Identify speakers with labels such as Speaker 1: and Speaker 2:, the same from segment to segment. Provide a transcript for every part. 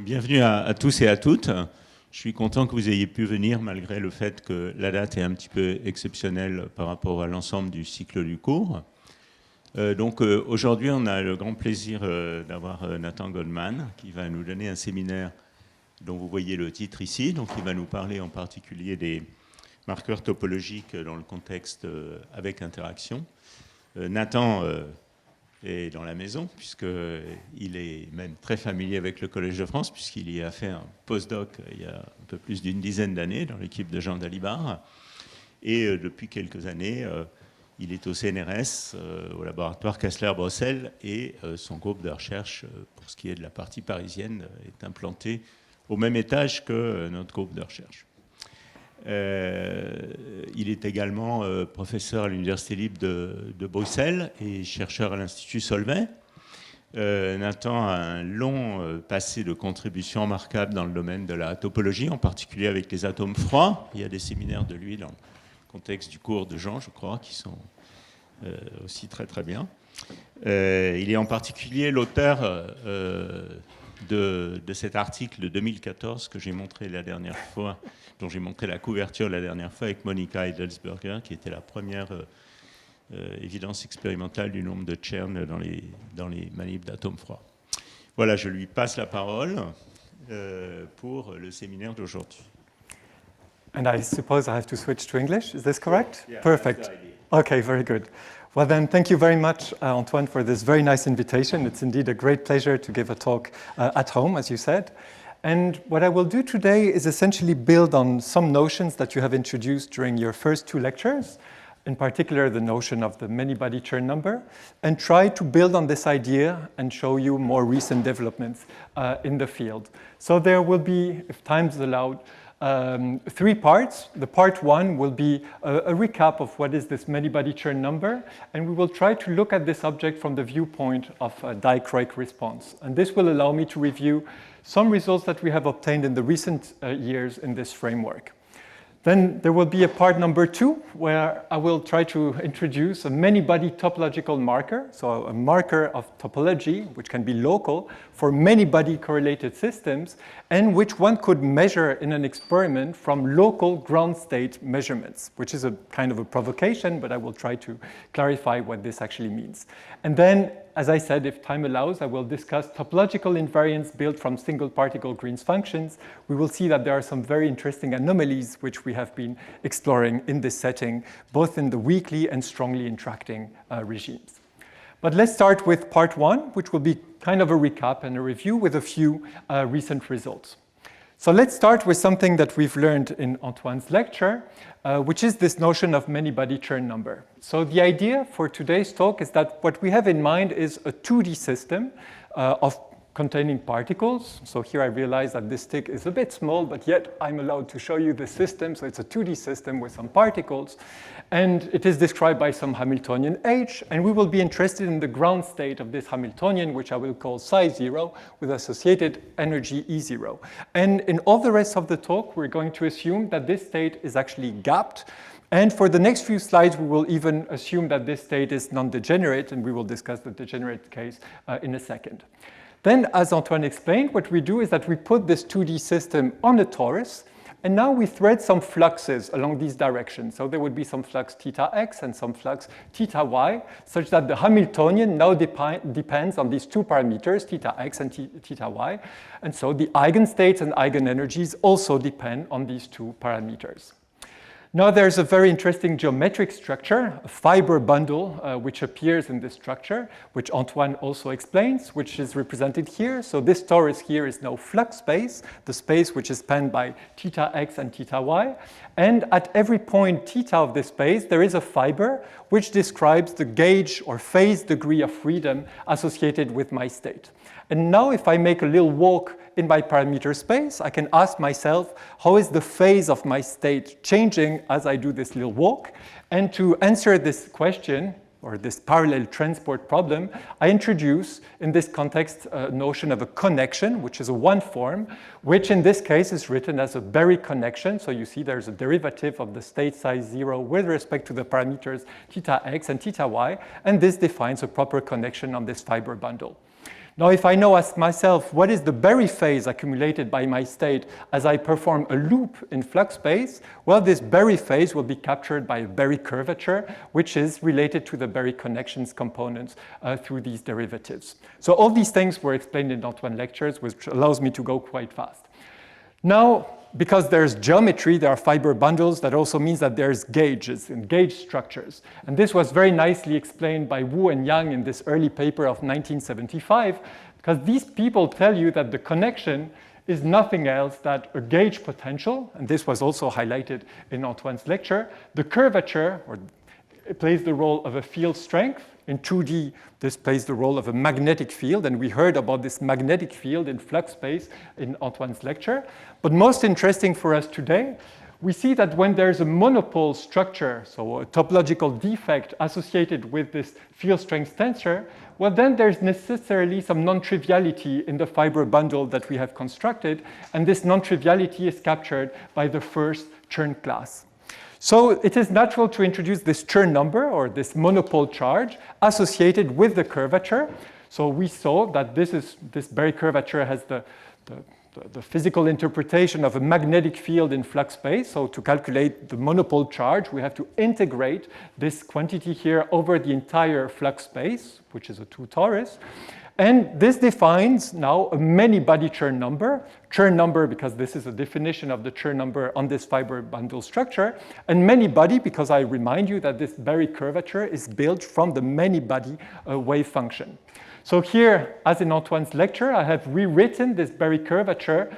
Speaker 1: Bienvenue à tous et à toutes. Je suis content que vous ayez pu venir malgré le fait que la date est un petit peu exceptionnelle par rapport à l'ensemble du cycle du cours. Aujourd'hui, on a le grand plaisir d'avoir Nathan Goldman qui va nous donner un séminaire dont vous voyez le titre ici. Donc, il va nous parler en particulier des marqueurs topologiques dans le contexte avec interaction. Nathan est dans la maison, puisqu'il est même très familier avec le Collège de France, puisqu'il y a fait un postdoc il y a un peu plus d'une dizaine d'années dans l'équipe de Jean Dalibard. Et depuis quelques années, il est au CNRS, au laboratoire Kessler-Bruxelles, et son groupe de recherche, pour ce qui est de la partie parisienne, est implanté au même étage que notre groupe de recherche. Il est également professeur à l'Université libre de Bruxelles et chercheur à l'Institut Solvay. Nathan a un long passé de contributions remarquables dans le domaine de la topologie, en particulier avec les atomes froids. Il y a des séminaires de lui dans le contexte du cours de Jean, je crois, qui sont aussi très très bien. Il est en particulier l'auteur de cet article de 2014 que j'ai montré la dernière fois, dont j'ai montré la couverture la dernière fois avec Monica Edelsberger, qui était la première évidence expérimentale du nombre de Chern dans les manips d'atomes froids. Voilà, je lui passe la parole pour le séminaire d'aujourd'hui.
Speaker 2: And I suppose I have to switch to English, is this correct?
Speaker 1: Yeah,
Speaker 2: perfect.
Speaker 1: that's the idea.
Speaker 2: Okay, very good. Well then, thank you very much, Antoine, for this very nice invitation. It's indeed a great pleasure to give a talk at home, as you said. And what I will do today is essentially build on some notions that you have introduced during your first two lectures, in particular the notion of the many-body Chern number, and try to build on this idea and show you more recent developments in the field. So there will be, if time's allowed, three parts. The part one will be a recap of what is this many-body Chern number, and we will try to look at this object from the viewpoint of a dichroic response. And this will allow me to review some results that we have obtained in the recent years in this framework. Then there will be a part number two, where I will try to introduce a many-body topological marker, so a marker of topology, which can be local, for many-body correlated systems, and which one could measure in an experiment from local ground state measurements, which is a kind of a provocation, but I will try to clarify what this actually means. And then, as I said, if time allows, I will discuss topological invariants built from single particle Green's functions. We will see that there are some very interesting anomalies which we have been exploring in this setting, both in the weakly and strongly interacting regimes. But let's start with part one, which will be kind of a recap and a review with a few recent results. So let's start with something that we've learned in Antoine's lecture, which is this notion of many-body Chern number. So the idea for today's talk is that what we have in mind is a 2D system of containing particles. So here I realize that this stick is a bit small, but yet I'm allowed to show you the system. So it's a 2D system with some particles. And it is described by some Hamiltonian H. And we will be interested in the ground state of this Hamiltonian, which I will call psi 0, with associated energy E0. And in all the rest of the talk, we're going to assume that this state is actually gapped. And for the next few slides, we will even assume that this state is non-degenerate, and we will discuss the degenerate case in a second. Then, as Antoine explained, what we do is that we put this 2D system on a torus, and now we thread some fluxes along these directions. So there would be some flux theta x and some flux theta y, such that the Hamiltonian now depends on these two parameters, theta x and theta y. And so the eigenstates and eigenenergies also depend on these two parameters. Now there's a very interesting geometric structure, a fiber bundle, which appears in this structure, which Antoine also explains, which is represented here. So this torus here is now flux space, the space which is spanned by theta x and theta y. And at every point theta of this space, there is a fiber which describes the gauge or phase degree of freedom associated with my state. And now if I make a little walk in my parameter space, I can ask myself, how is the phase of my state changing as I do this little walk? And to answer this question, or this parallel transport problem, I introduce in this context a notion of a connection, which is a one form, which in this case is written as a Berry connection. So you see there's a derivative of the state size 0 with respect to the parameters theta x and theta y, and this defines a proper connection on this fiber bundle. Now, if I know ask myself, what is the Berry phase accumulated by my state as I perform a loop in flux space? Well, this Berry phase will be captured by a Berry curvature, which is related to the Berry connections components through these derivatives. So all these things were explained in Antoine's lectures, which allows me to go quite fast. Now, because there's geometry, there are fiber bundles. That also means that there's gauges and gauge structures. And this was very nicely explained by Wu and Yang in this early paper of 1975, because these people tell you that the connection is nothing else than a gauge potential, and this was also highlighted in Antoine's lecture. The curvature plays the role of a field strength. In 2D, this plays the role of a magnetic field, and we heard about this magnetic field in flux space in Antoine's lecture. But most interesting for us today, we see that when there's a monopole structure, so a topological defect associated with this field strength tensor, well, then there's necessarily some non-triviality in the fiber bundle that we have constructed, and this non-triviality is captured by the first Chern class. So it is natural to introduce this Chern number, or this monopole charge, associated with the curvature. So we saw that this Berry curvature has the physical interpretation of a magnetic field in flux space. So to calculate the monopole charge, we have to integrate this quantity here over the entire flux space, which is a 2 torus. And this defines now a many-body Chern number because this is a definition of the Chern number on this fiber bundle structure, and many-body because I remind you that this Berry curvature is built from the many-body wave function. So here, as in Antoine's lecture, I have rewritten this Berry curvature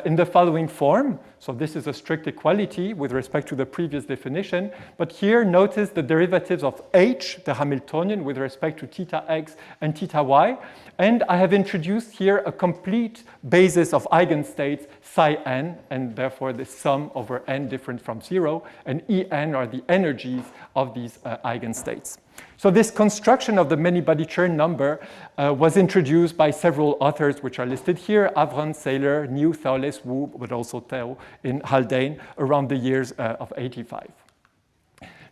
Speaker 2: in the following form. So this is a strict equality with respect to the previous definition. But here, notice the derivatives of h, the Hamiltonian, with respect to theta x and theta y. And I have introduced here a complete basis of eigenstates psi n, and therefore the sum over n different from 0. And En are the energies of these eigenstates. So this construction of the many-body Chern number was introduced by several authors, which are listed here: Avron, Saylor, New, Thouless, Wu, but also Tao in Haldane around the years of 85.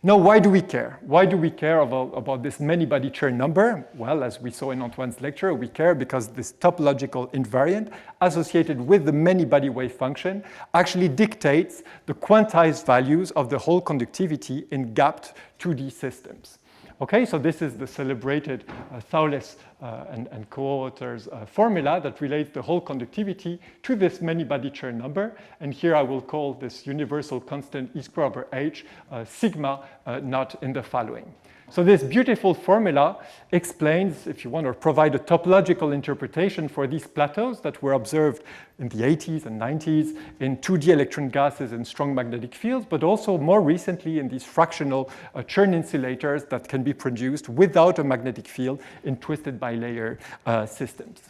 Speaker 2: Now, why do we care? Why do we care about this many-body Chern number? Well, as we saw in Antoine's lecture, we care because this topological invariant associated with the many-body wave function actually dictates the quantized values of the whole conductivity in gapped 2D systems. Okay, so this is the celebrated Thouless and co-authors formula that relates the whole conductivity to this many-body Chern number. And here I will call this universal constant E square over h sigma not in the following. So this beautiful formula explains, if you want, or provide a topological interpretation for these plateaus that were observed in the 80s and 90s in 2D electron gases and strong magnetic fields, but also more recently in these fractional Chern insulators that can be produced without a magnetic field in twisted bilayer systems.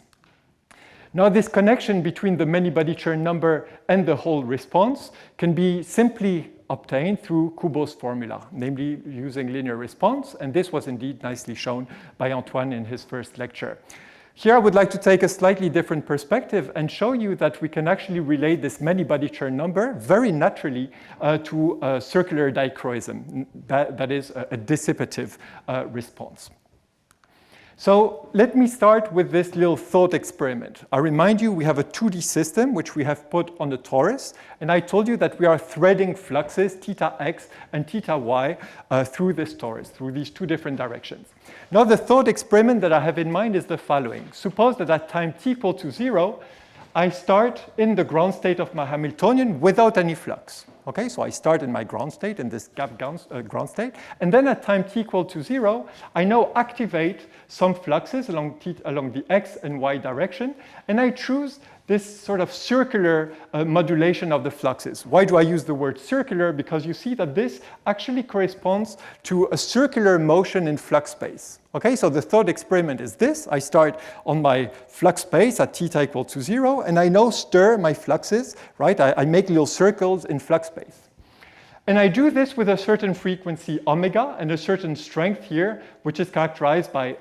Speaker 2: Now, this connection between the many-body Chern number and the whole response can be simply obtained through Kubo's formula, namely using linear response, and this was indeed nicely shown by Antoine in his first lecture. Here I would like to take a slightly different perspective and show you that we can actually relate this many-body Chern number very naturally to a circular dichroism, that is a dissipative response. So let me start with this little thought experiment. I remind you we have a 2D system which we have put on the torus, and I told you that we are threading fluxes theta x and theta y through this torus, through these two different directions. Now the thought experiment that I have in mind is the following. Suppose that at time t equal to 0, I start in the ground state of my Hamiltonian without any flux. Okay, so I start in my ground state, in this gap ground state, and then at time t equal to 0, I now activate some fluxes along the x and y direction, and I choose this sort of circular modulation of the fluxes. Why do I use the word circular? Because you see that this actually corresponds to a circular motion in flux space. Okay, so the thought experiment is this. I start on my flux space at theta equal to 0, and I now stir my fluxes, right? I make little circles in flux space. And I do this with a certain frequency omega and a certain strength here, which is characterized by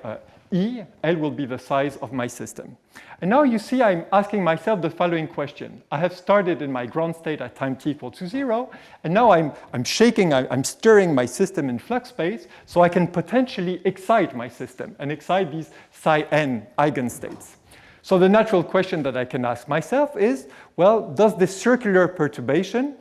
Speaker 2: E. L will be the size of my system. And now you see I'm asking myself the following question. I have started in my ground state at time t equal to 0, and now I'm shaking, I'm stirring my system in flux space, so I can potentially excite my system and excite these psi n eigenstates. So the natural question that I can ask myself is, well, does this circular perturbation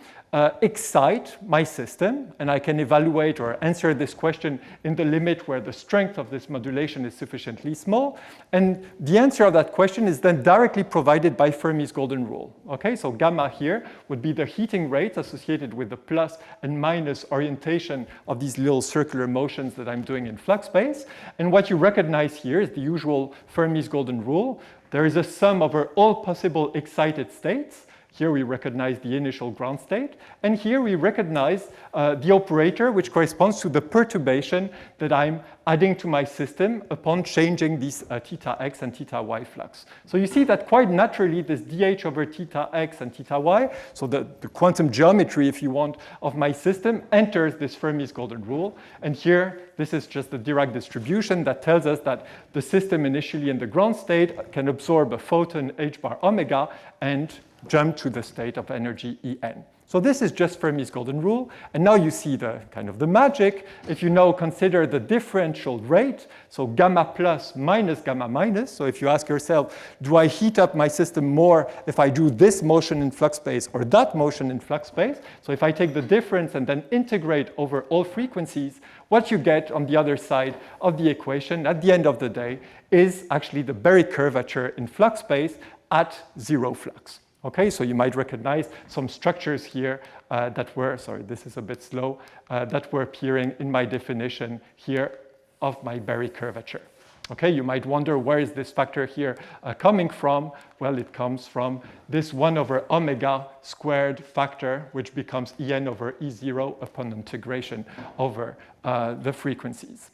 Speaker 2: excite my system? And I can evaluate or answer this question in the limit where the strength of this modulation is sufficiently small. And the answer of that question is then directly provided by Fermi's golden rule. Okay, so gamma here would be the heating rate associated with the plus and minus orientation of these little circular motions that I'm doing in flux space. And what you recognize here is the usual Fermi's golden rule. There is a sum over all possible excited states. Here we recognize the initial ground state, and here we recognize the operator which corresponds to the perturbation that I'm adding to my system upon changing these theta x and theta y flux. So you see that quite naturally this dH over theta x and theta y, so the quantum geometry, if you want, of my system enters this Fermi's golden rule, and here this is just the Dirac distribution that tells us that the system initially in the ground state can absorb a photon h bar omega and jump to the state of energy En. So this is just Fermi's golden rule. And now you see the kind of the magic. If you now consider the differential rate, so gamma plus minus gamma minus. So if you ask yourself, do I heat up my system more if I do this motion in flux space or that motion in flux space? So if I take the difference and then integrate over all frequencies, what you get on the other side of the equation at the end of the day is actually the Berry curvature in flux space at zero flux. Okay, so you might recognize some structures here that were, sorry, this is a bit slow, that were appearing in my definition here of my Berry curvature. Okay, you might wonder where is this factor here coming from? Well, it comes from this 1 over omega squared factor, which becomes En over E0 upon integration over the frequencies.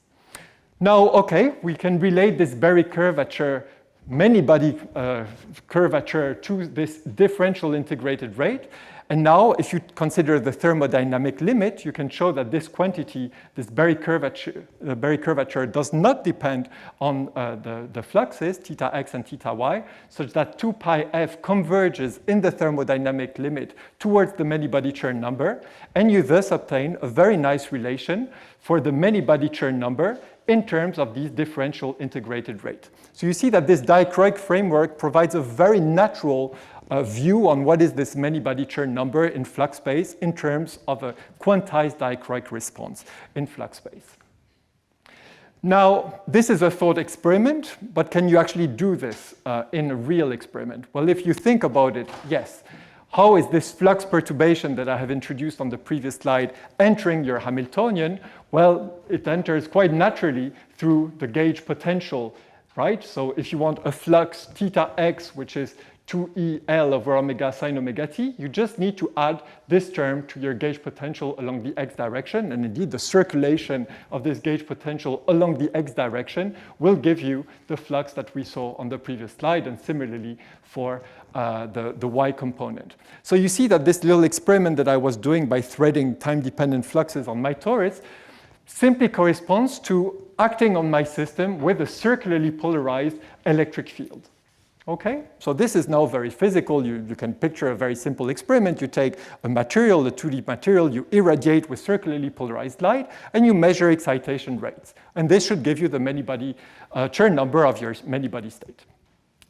Speaker 2: Now, okay, we can relate this Berry curvature many-body curvature to this differential integrated rate. And now, if you consider the thermodynamic limit, you can show that this quantity, this Berry curvature does not depend on the fluxes, theta x and theta y, such that 2 pi f converges in the thermodynamic limit towards the many-body Chern number. And you thus obtain a very nice relation for the many-body Chern number in terms of these differential integrated rate. So you see that this dichroic framework provides a very natural view on what is this many-body Chern number in flux space in terms of a quantized dichroic response in flux space. Now, this is a thought experiment, but can you actually do this in a real experiment? Well, if you think about it, yes. How is this flux perturbation that I have introduced on the previous slide entering your Hamiltonian? Well, it enters quite naturally through the gauge potential, right? So if you want a flux theta x, which is 2EL over omega sine omega t, you just need to add this term to your gauge potential along the x direction. And indeed, the circulation of this gauge potential along the x direction will give you the flux that we saw on the previous slide, and similarly for the y component. So you see that this little experiment that I was doing by threading time-dependent fluxes on my torus simply corresponds to acting on my system with a circularly polarized electric field. Okay, so this is now very physical. You can picture a very simple experiment. You take a material, a 2D material, you irradiate with circularly polarized light, and you measure excitation rates. And this should give you the many-body Chern number of your many-body state.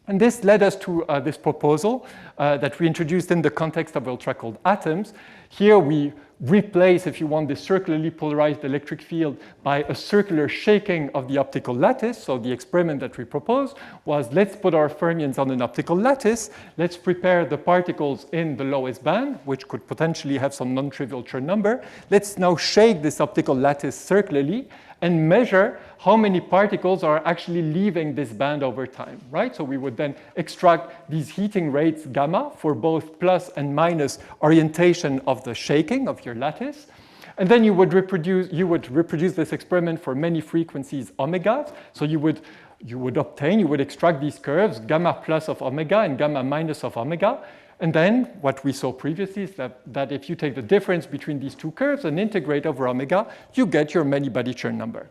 Speaker 2: And this led us to this proposal that we introduced in the context of ultra-cold atoms. Here we replace, if you want, the circularly polarized electric field by a circular shaking of the optical lattice. So the experiment that we proposed was, let's put our fermions on an optical lattice. Let's prepare the particles in the lowest band, which could potentially have some non-trivial Chern number. Let's now shake this optical lattice circularly and measure how many particles are actually leaving this band over time, right? So we would then extract these heating rates gamma for both plus and minus orientation of the shaking of your lattice. And then you would reproduce this experiment for many frequencies omega. So you would extract these curves, gamma plus of omega and gamma minus of omega. And then what we saw previously is that if you take the difference between these two curves and integrate over omega, you get your many-body Chern number.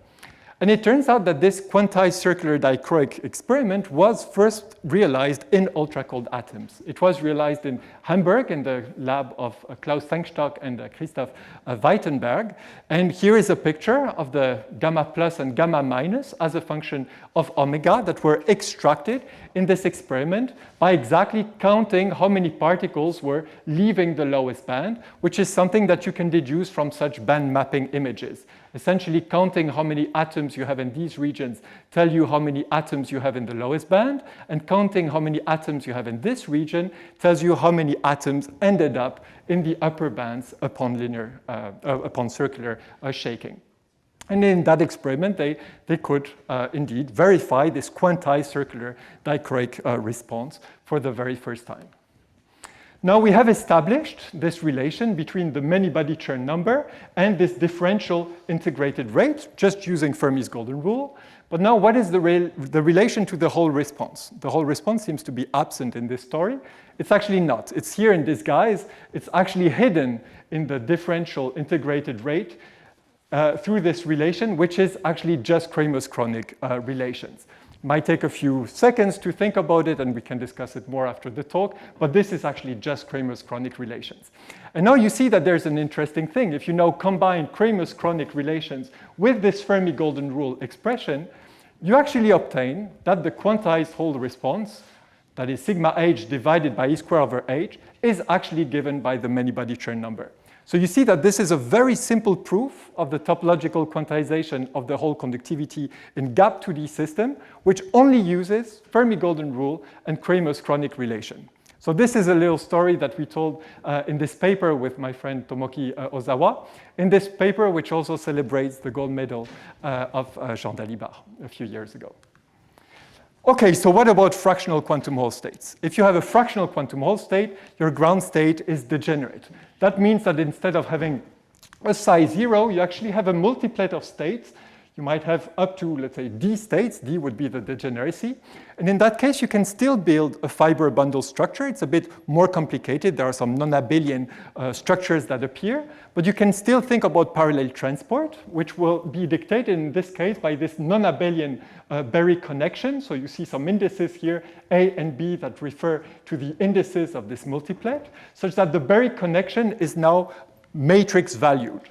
Speaker 2: And it turns out that this quantized circular dichroic experiment was first realized in ultra-cold atoms. It was realized in Hamburg in the lab of Klaus Sengstock and Christoph Weitenberg. And here is a picture of the gamma plus and gamma minus as a function of omega that were extracted in this experiment by exactly counting how many particles were leaving the lowest band, which is something that you can deduce from such band mapping images. Essentially, counting how many atoms you have in these regions tell you how many atoms you have in the lowest band, and counting how many atoms you have in this region tells you how many atoms ended up in the upper bands upon circular shaking. And in that experiment, they could indeed verify this quantized circular dichroic response for the very first time. Now we have established this relation between the many-body Chern number and this differential integrated rate, just using Fermi's golden rule. But now what is the relation to the whole response? The whole response seems to be absent in this story. It's actually not. It's here in disguise. It's actually hidden in the differential integrated rate through this relation, which is actually just Kramers-Kronig relations. It might take a few seconds to think about it, and we can discuss it more after the talk, but this is actually just Kramers-Kronig relations. And now you see that there's an interesting thing. If you now combine Kramers-Kronig relations with this Fermi golden rule expression, you actually obtain that the quantized whole response, that is sigma h divided by e squared over h, is actually given by the many-body Chern number. So you see that this is a very simple proof of the topological quantization of the whole conductivity in gap 2D system, which only uses Fermi golden rule and Kramers-Kronig relation. So this is a little story that we told in this paper with my friend Tomoki Ozawa, in this paper which also celebrates the gold medal of Jean Dalibard a few years ago. Okay, so what about fractional quantum Hall states? If you have a fractional quantum Hall state, your ground state is degenerate. That means that instead of having a size 0, you actually have a multiplet of states. You might have up to, let's say, d states. D would be the degeneracy. And in that case, you can still build a fiber bundle structure. It's a bit more complicated. There are some non-abelian structures that appear. But you can still think about parallel transport, which will be dictated in this case by this non-abelian Berry connection. So you see some indices here, A and B, that refer to the indices of this multiplet, such that the Berry connection is now matrix valued.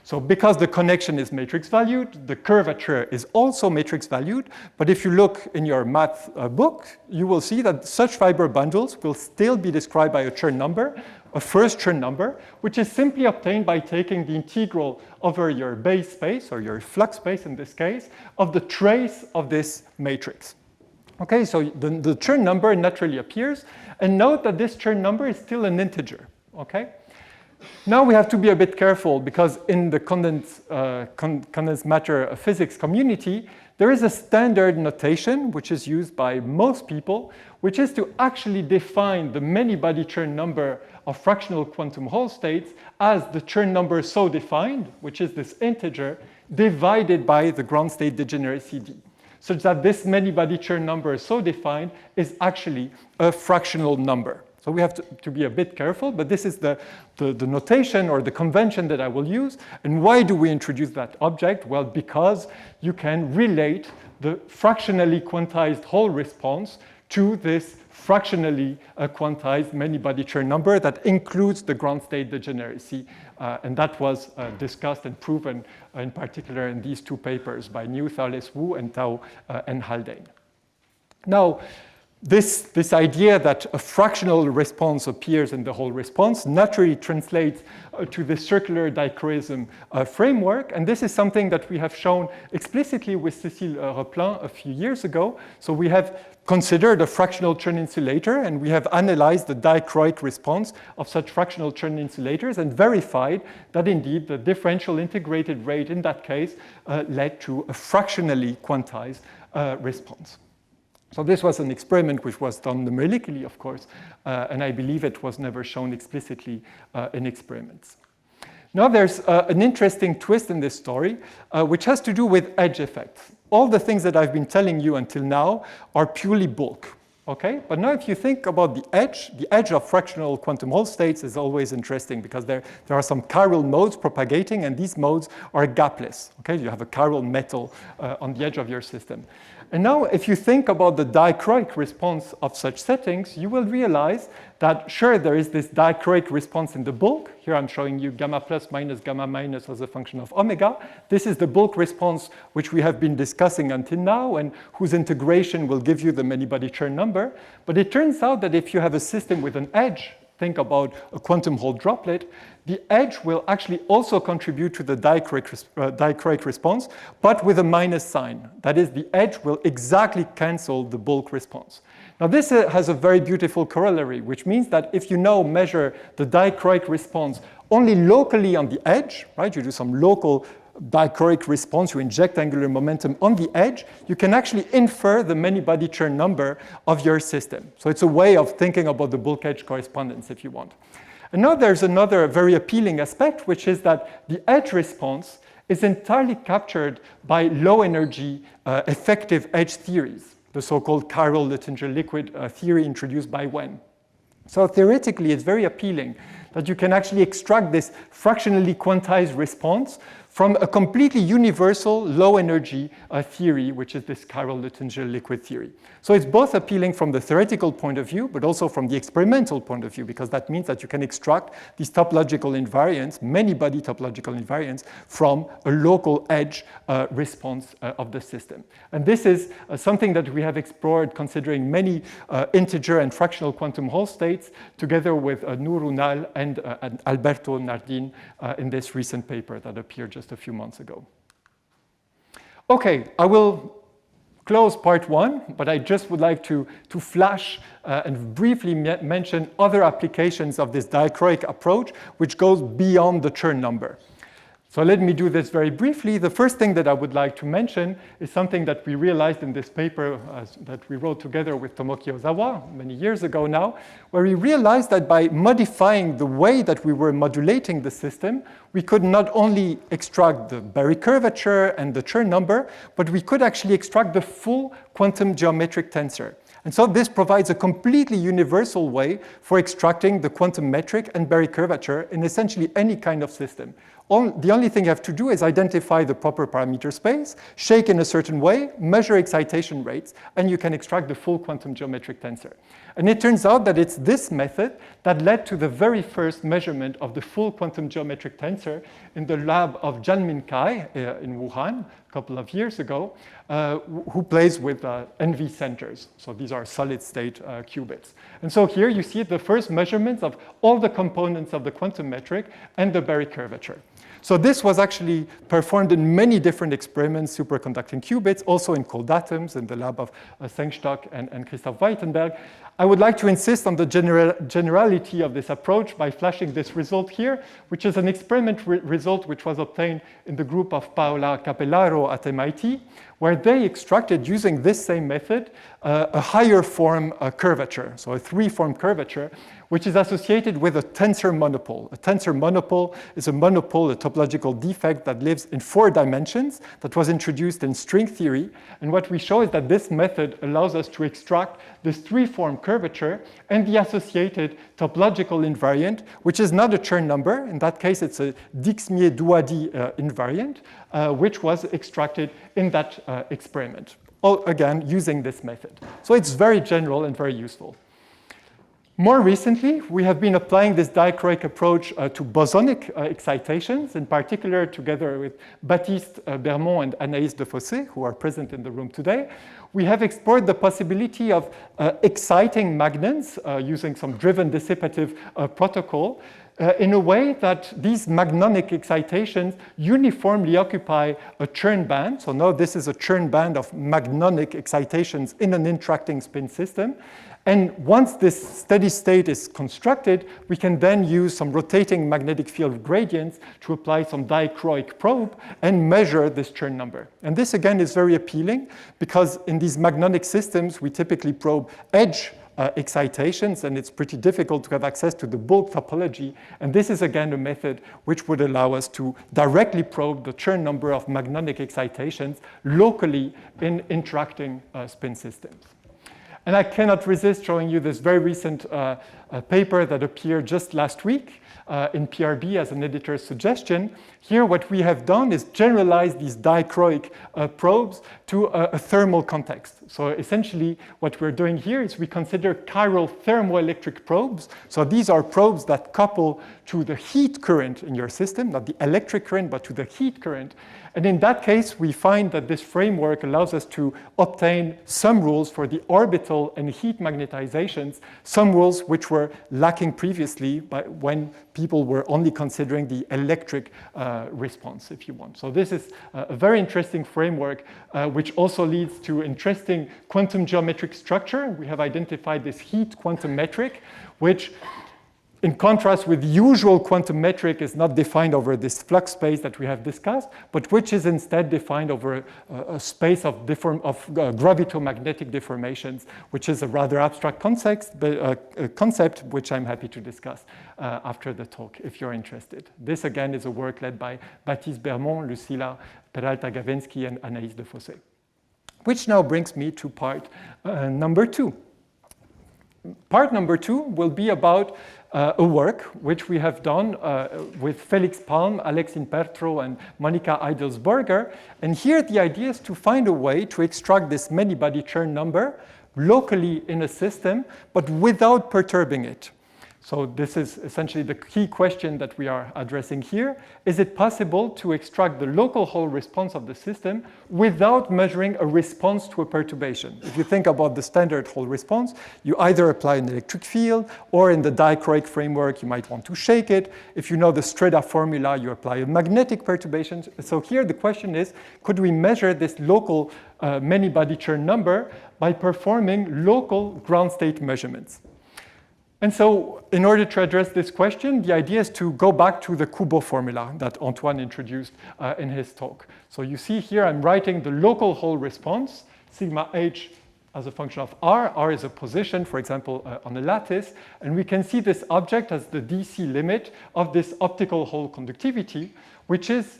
Speaker 2: So because the connection is matrix valued, the curvature is also matrix valued. But if you look in your math book, you will see that such fiber bundles will still be described by a Chern number, a first Chern number, which is simply obtained by taking the integral over your base space, or your flux space in this case, of the trace of this matrix. Okay, so the Chern number naturally appears. And note that this Chern number is still an integer. Okay? Now we have to be a bit careful, because in the condensed matter physics community, there is a standard notation which is used by most people, which is to actually define the many-body Chern number of fractional quantum Hall states as the Chern number so defined, which is this integer, divided by the ground state degeneracy d, such that this many-body Chern number so defined is actually a fractional number. So we have to be a bit careful, but this is the notation or the convention that I will use. And why do we introduce that object? Well, because you can relate the fractionally quantized whole response to this fractionally quantized many-body Chern number that includes the ground state degeneracy. And that was discussed and proven in particular in these two papers by New, Thales Wu, and Tao and Haldane. Now, this idea that a fractional response appears in the whole response naturally translates to the circular dichroism framework. And this is something that we have shown explicitly with Cécile Replin a few years ago. So we have considered a fractional Chern insulator, and we have analyzed the dichroic response of such fractional Chern insulators and verified that indeed the differential integrated rate in that case led to a fractionally quantized response. So this was an experiment which was done numerically, of course, and I believe it was never shown explicitly in experiments. Now there's an interesting twist in this story, which has to do with edge effects. All the things that I've been telling you until now are purely bulk. Okay, but now if you think about the edge of fractional quantum Hall states is always interesting because there are some chiral modes propagating, and these modes are gapless. Okay, you have a chiral metal on the edge of your system. And now if you think about the dichroic response of such settings, you will realize that sure, there is this dichroic response in the bulk. Here I'm showing you gamma plus minus gamma minus as a function of omega. This is the bulk response which we have been discussing until now and whose integration will give you the many-body Chern number. But it turns out that if you have a system with an edge, think about a quantum Hall droplet, the edge will actually also contribute to the dichroic response, but with a minus sign. That is, the edge will exactly cancel the bulk response. Now, this has a very beautiful corollary, which means that if you now measure the dichroic response only locally on the edge, right, you do some local dichroic response, you inject angular momentum on the edge, you can actually infer the many-body Chern number of your system. So it's a way of thinking about the bulk-edge correspondence, if you want. And now there's another very appealing aspect, which is that the edge response is entirely captured by low-energy effective edge theories, the so-called chiral Luttinger liquid theory introduced by Wen. So theoretically, it's very appealing that you can actually extract this fractionally quantized response from a completely universal low-energy theory, which is this chiral Luttinger liquid theory. So it's both appealing from the theoretical point of view, but also from the experimental point of view, because that means that you can extract these topological invariants, many-body topological invariants, from a local edge response of the system. And this is something that we have explored considering many integer and fractional quantum Hall states, together with Noor Unal and Alberto Nardin in this recent paper that appeared just a few months ago. Okay, I will close part one, but I just would like to flash and briefly mention other applications of this dichroic approach, which goes beyond the Chern number. So let me do this very briefly. The first thing that I would like to mention is something that we realized in this paper that we wrote together with Tomoki Ozawa many years ago now, where we realized that by modifying the way that we were modulating the system, we could not only extract the Berry curvature and the Chern number, but we could actually extract the full quantum geometric tensor. And so this provides a completely universal way for extracting the quantum metric and Berry curvature in essentially any kind of system. The only thing you have to do is identify the proper parameter space, shake in a certain way, measure excitation rates, and you can extract the full quantum geometric tensor. And it turns out that it's this method that led to the very first measurement of the full quantum geometric tensor in the lab of Jianmin Kai in Wuhan a couple of years ago, who plays with NV centers. So these are solid-state qubits. And so here you see the first measurements of all the components of the quantum metric and the Berry curvature. So this was actually performed in many different experiments, superconducting qubits, also in cold atoms in the lab of Sengstock and Christoph Weitenberg. I would like to insist on the generality of this approach by flashing this result here, which is an experiment result which was obtained in the group of Paola Capellaro at MIT, where they extracted, using this same method, a higher form curvature, so a three-form curvature, which is associated with a tensor monopole. A tensor monopole is a monopole, a topological defect that lives in 4 dimensions that was introduced in string theory. And what we show is that this method allows us to extract this three-form curvature and the associated topological invariant, which is not a Chern number. In that case, it's a Dixmier-Douady invariant, which was extracted in that experiment. All, again, using this method. So it's very general and very useful. More recently, we have been applying this dichroic approach to bosonic excitations, in particular together with Baptiste Bermond and Anaïs Defossé, who are present in the room today. We have explored the possibility of exciting magnons using some driven dissipative protocol in a way that these magnonic excitations uniformly occupy a Chern band. So now this is a Chern band of magnonic excitations in an interacting spin system. And once this steady state is constructed, we can then use some rotating magnetic field gradients to apply some dichroic probe and measure this Chern number. And this, again, is very appealing because in these magnonic systems, we typically probe edge excitations, and it's pretty difficult to have access to the bulk topology. And this is, again, a method which would allow us to directly probe the Chern number of magnonic excitations locally in interacting spin systems. And I cannot resist showing you this very recent paper that appeared just last week in PRB as an editor's suggestion. Here what we have done is generalize these dichroic probes to a thermal context. So essentially what we're doing here is we consider chiral thermoelectric probes. So these are probes that couple to the heat current in your system, not the electric current, but to the heat current. And in that case, we find that this framework allows us to obtain some rules for the orbital and heat magnetizations, some rules which were lacking previously when people were only considering the electric response, if you want. So this is a very interesting framework, which also leads to interesting quantum geometric structure. We have identified this heat quantum metric, which in contrast with usual quantum metric is not defined over this flux space that we have discussed, but which is instead defined over a space of gravitomagnetic deformations, which is a rather abstract concept which I'm happy to discuss after the talk, if you're interested. This, again, is a work led by Baptiste Bermond, Lucila Peralta-Gavensky, and Anaïs de Fossé. Which now brings me to part number 2. Part number 2 will be about a work which we have done with Felix Palm, Alex Impertro, and Monica Eidelsberger. And here the idea is to find a way to extract this many-body Chern number locally in a system, but without perturbing it. So this is essentially the key question that we are addressing here. Is it possible to extract the local Hall response of the system without measuring a response to a perturbation? If you think about the standard Hall response, you either apply an electric field, or in the dichroic framework, you might want to shake it. If you know the Streda formula, you apply a magnetic perturbation. So here the question is, could we measure this local many-body Chern number by performing local ground state measurements? And so in order to address this question, the idea is to go back to the Kubo formula that Antoine introduced in his talk. So you see here I'm writing the local Hall response, sigma h as a function of r. R is a position, for example, on a lattice. And we can see this object as the DC limit of this optical Hall conductivity, which is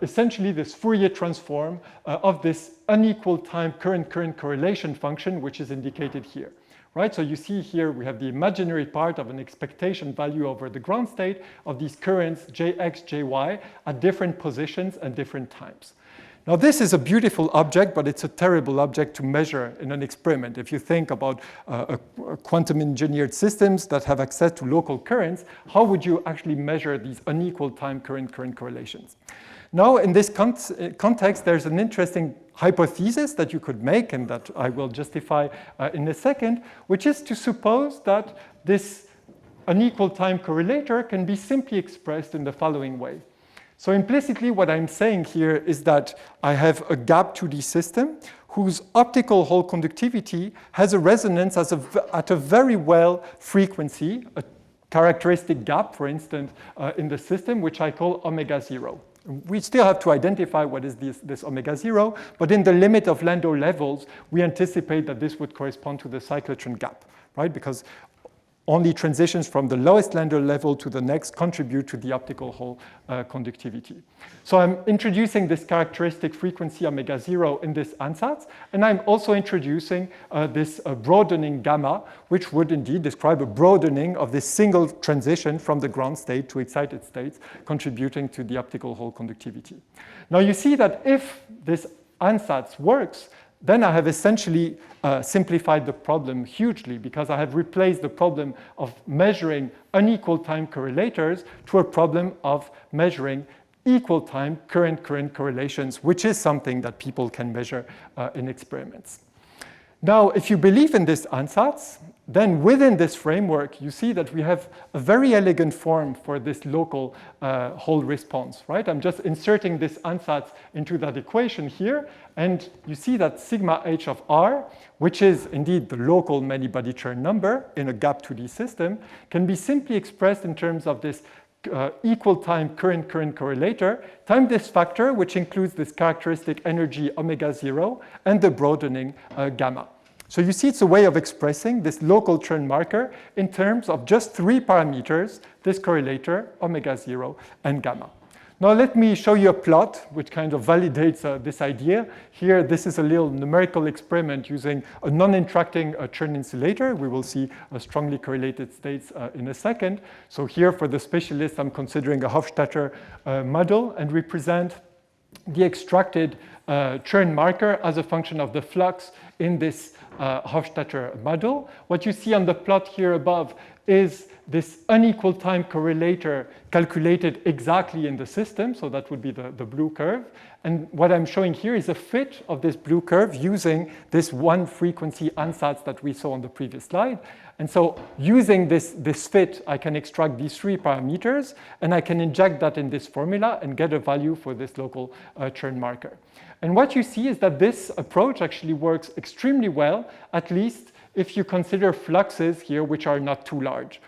Speaker 2: essentially this Fourier transform of this unequal time current-current correlation function, which is indicated here. Right? So you see here we have the imaginary part of an expectation value over the ground state of these currents Jx, Jy at different positions and different times. Now this is a beautiful object, but it's a terrible object to measure in an experiment. If you think about quantum engineered systems that have access to local currents, how would you actually measure these unequal time current-current correlations? Now in this context, there's an interesting hypothesis that you could make and that I will justify in a second, which is to suppose that this unequal time correlator can be simply expressed in the following way. So implicitly what I'm saying here is that I have a gap 2D system whose optical Hall conductivity has a resonance at a very well frequency, a characteristic gap, for instance, in the system, which I call omega 0. We still have to identify what is this omega 0, but in the limit of Landau levels, we anticipate that this would correspond to the cyclotron gap, right? Because only transitions from the lowest Landau level to the next contribute to the optical Hall conductivity. So I'm introducing this characteristic frequency omega 0 in this ansatz, and I'm also introducing this broadening gamma, which would indeed describe a broadening of this single transition from the ground state to excited states, contributing to the optical Hall conductivity. Now you see that if this ansatz works, then I have essentially simplified the problem hugely, because I have replaced the problem of measuring unequal time correlators to a problem of measuring equal time current-current correlations, which is something that people can measure in experiments. Now, if you believe in this ansatz, then within this framework, you see that we have a very elegant form for this local Hall response, right? I'm just inserting this ansatz into that equation here, and you see that sigma h of r, which is indeed the local many-body Chern number in a gap 2D system, can be simply expressed in terms of this equal time current-current correlator times this factor, which includes this characteristic energy omega 0 and the broadening gamma. So you see it's a way of expressing this local Chern marker in terms of just 3 parameters, this correlator, omega 0, and gamma. Now let me show you a plot which kind of validates this idea. Here, this is a little numerical experiment using a non-interacting Chern insulator. We will see strongly correlated states in a second. So here, for the specialist, I'm considering a Hofstadter model and represent the extracted Chern marker as a function of the flux in this Hofstadter model. What you see on the plot here above is this unequal time correlator calculated exactly in the system, so that would be the blue curve. And what I'm showing here is a fit of this blue curve using this one frequency ansatz that we saw on the previous slide. And so using this fit, I can extract these three parameters, and I can inject that in this formula and get a value for this local Chern marker. And what you see is that this approach actually works extremely well, at least if you consider fluxes here which are not too large.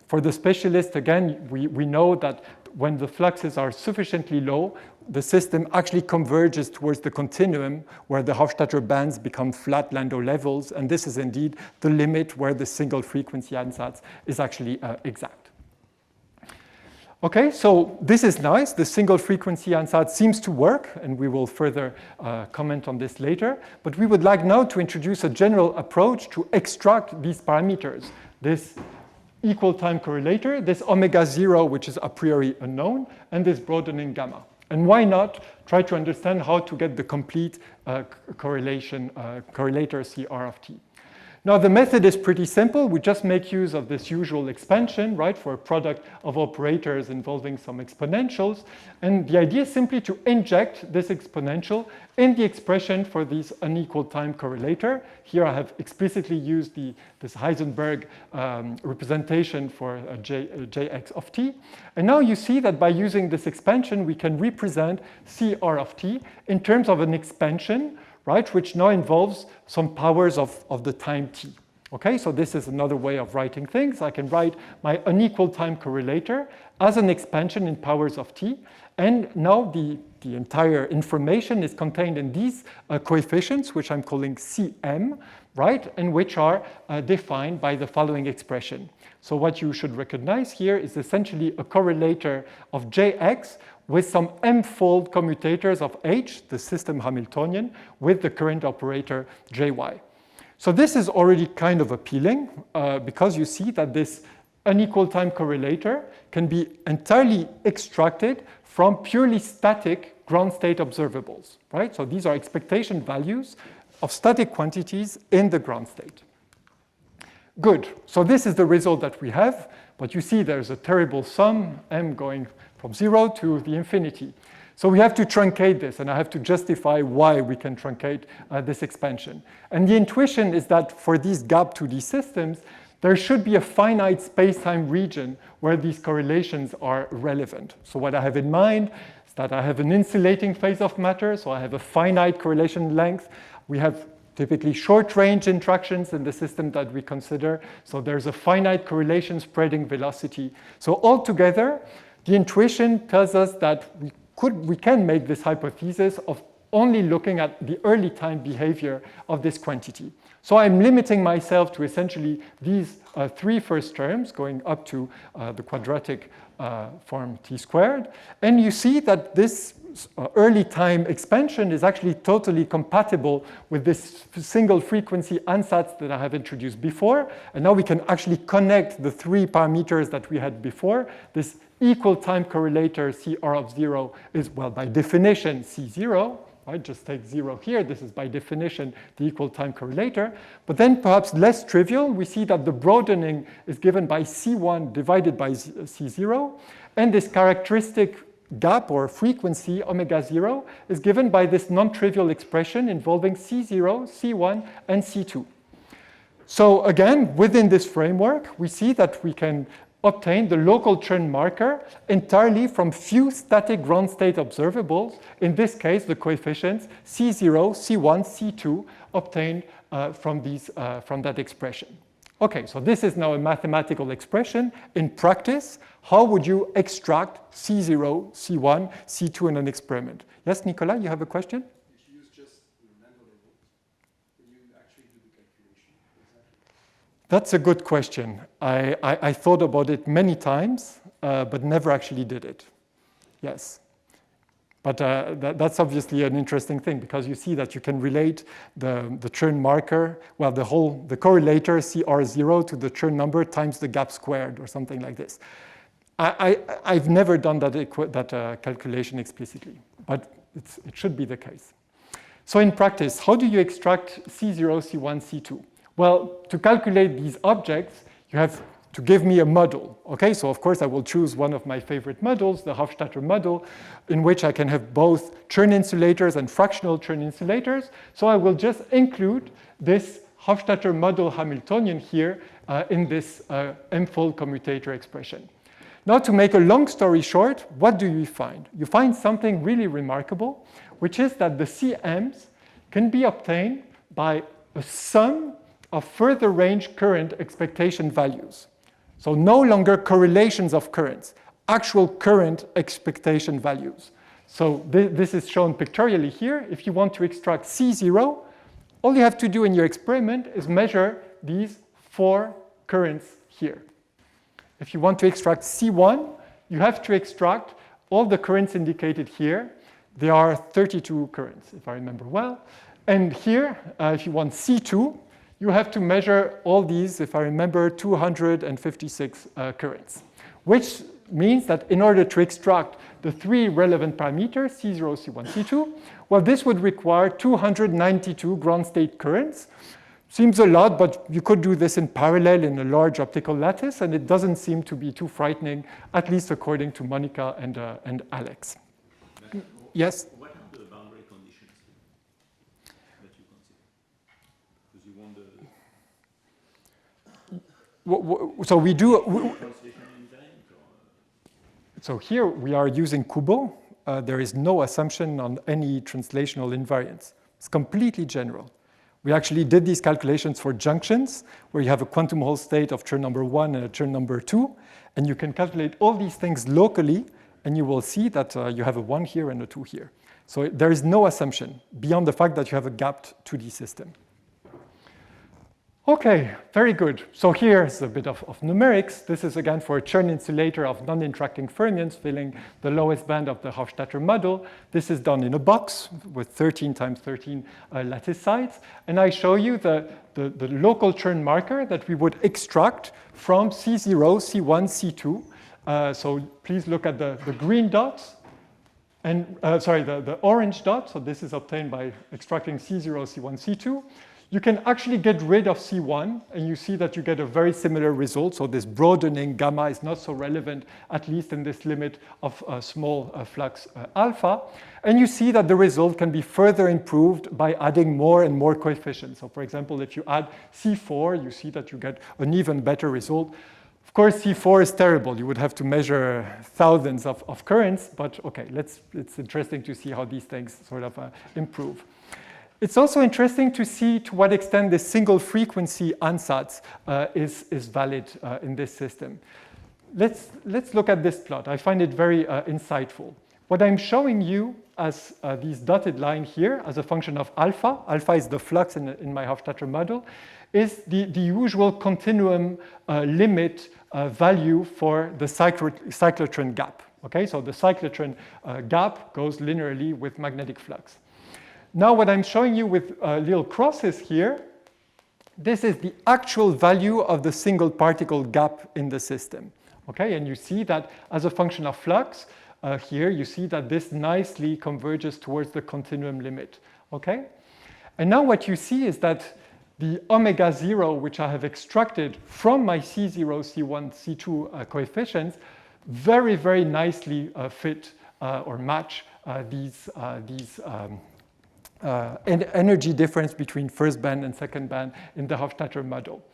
Speaker 2: For the specialist, again, we know that when the fluxes are sufficiently low, the system actually converges towards the continuum where the Hofstadter bands become flat Landau levels, and this is indeed the limit where the single frequency ansatz is actually exact. Okay, so this is nice. The single frequency ansatz seems to work, and we will further comment on this later. But we would like now to introduce a general approach to extract these parameters. This equal time correlator, this omega 0, which is a priori unknown, and this broadening gamma. And why not try to understand how to get the complete correlator CR of t? Now, the method is pretty simple. We just make use of this usual expansion, right, for a product of operators involving some exponentials. And the idea is simply to inject this exponential in the expression for this unequal time correlator. Here I have explicitly used this Heisenberg representation for Jx of t. And now you see that by using this expansion, we can represent CR of t in terms of an expansion, right, which now involves some powers of the time t. Okay, so this is another way of writing things. I can write my unequal time correlator as an expansion in powers of t, and now the entire information is contained in these coefficients, which I'm calling Cm, right, and which are defined by the following expression. So what you should recognize here is essentially a correlator of Jx with some m-fold commutators of h, the system Hamiltonian, with the current operator Jy. So this is already kind of appealing because you see that this unequal time correlator can be entirely extracted from purely static ground state observables, right? So these are expectation values of static quantities in the ground state. Good, so this is the result that we have, but you see there's a terrible sum, m going from 0 to the infinity. So we have to truncate this, and I have to justify why we can truncate this expansion. And the intuition is that for these gap 2D systems, there should be a finite space-time region where these correlations are relevant. So what I have in mind is that I have an insulating phase of matter, so I have a finite correlation length. We have typically short-range interactions in the system that we consider. So there's a finite correlation spreading velocity. So altogether, the intuition tells us that we can make this hypothesis of only looking at the early time behavior of this quantity. So I'm limiting myself to essentially these three first terms going up to the quadratic form t squared. And you see that this early time expansion is actually totally compatible with this single frequency ansatz that I have introduced before. And now we can actually connect the three parameters that we had before. This equal time correlator CR of 0 is, well, by definition, C0. Right? Just take 0 here. This is by definition the equal time correlator. But then perhaps less trivial, we see that the broadening is given by C1 divided by C0. And this characteristic gap or frequency omega 0 is given by this non-trivial expression involving C0, C1, and C2. So again, within this framework, we see that we can obtain the local Chern marker entirely from few static ground state observables, in this case the coefficients C0, C1, C2 obtained from that expression. Okay, so this is now a mathematical expression. In practice, how would you extract C0, C1, C2 in an experiment? Yes, Nicolas, you have a question?
Speaker 3: If you use just the Landau level, then you actually do the calculation. Exactly.
Speaker 2: That's a good question. I thought about it many times, but never actually did it. Yes. But that's obviously an interesting thing, because you see that you can relate the Chern marker, well, the correlator CR0 to the Chern number times the gap squared, or something like this. I've never done that calculation explicitly, but it should be the case. So in practice, how do you extract C0, C1, C2? Well, to calculate these objects, you have to give me a model. Okay, so of course I will choose one of my favorite models, the Hofstadter model, in which I can have both Chern insulators and fractional Chern insulators. So I will just include this Hofstadter model Hamiltonian here in this M-fold commutator expression. Now, to make a long story short, what do you find? You find something really remarkable, which is that the CMs can be obtained by a sum of further range current expectation values. So no longer correlations of currents, actual current expectation values. So this is shown pictorially here. If you want to extract C0, all you have to do in your experiment is measure these 4 currents here. If you want to extract C1, you have to extract all the currents indicated here. There are 32 currents, if I remember well. And here, if you want C2, you have to measure all these, if I remember, 256 currents, which means that in order to extract the 3 relevant parameters, C0, C1, C2, well, this would require 292 ground state currents. Seems a lot, but you could do this in parallel in a large optical lattice, and it doesn't seem to be too frightening, at least according to Monica and Alex. Yes?
Speaker 1: What are the boundary conditions that you consider? Because you want the...
Speaker 2: So we do... So here we are using Kubo. There is no assumption on any translational invariance. It's completely general. We actually did these calculations for junctions, where you have a quantum Hall state of Chern number 1 and a Chern number 2, and you can calculate all these things locally, and you will see that you have a 1 here and a 2 here. So there is no assumption beyond the fact that you have a gapped 2D system. Okay, very good. So here's a bit of numerics. This is again for a Chern insulator of non-interacting fermions filling the lowest band of the Hofstadter model. This is done in a box with 13 times 13 lattice sites. And I show you the local Chern marker that we would extract from C0, C1, C2. So please look at the green dots. And the orange dot. So this is obtained by extracting C0, C1, C2. You can actually get rid of C1, and you see that you get a very similar result. So this broadening gamma is not so relevant, at least in this limit of small flux alpha. And you see that the result can be further improved by adding more and more coefficients. So for example, if you add C4, you see that you get an even better result. Of course, C4 is terrible. You would have to measure thousands of currents, but okay, it's interesting to see how these things sort of improve. It's also interesting to see to what extent this single frequency ansatz is valid in this system. Let's look at this plot. I find it very insightful. What I'm showing you as these dotted line here as a function of alpha is the flux in my Hofstadter model, is the usual continuum limit value for the cyclotron gap. Okay, so the cyclotron gap goes linearly with magnetic flux. Now what I'm showing you with little crosses here, this is the actual value of the single particle gap in the system. Okay, and you see that as a function of flux, here you see that this nicely converges towards the continuum limit. Okay, and now what you see is that the omega 0, which I have extracted from my C0, C1, C2 coefficients, very, very nicely fit or match these energy difference between first band and second band in the Hofstadter model.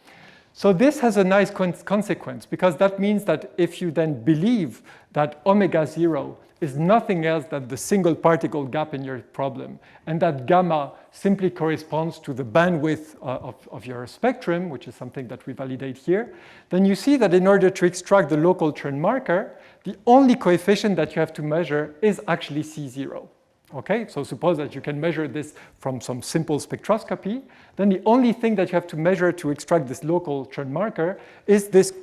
Speaker 2: So this has a nice consequence, because that means that if you then believe that omega 0 is nothing else than the single particle gap in your problem, and that gamma simply corresponds to the bandwidth of your spectrum, which is something that we validate here, then you see that in order to extract the local Chern marker, the only coefficient that you have to measure is actually C0. Okay, so suppose that you can measure this from some simple spectroscopy, then the only thing that you have to measure to extract this local Chern marker is this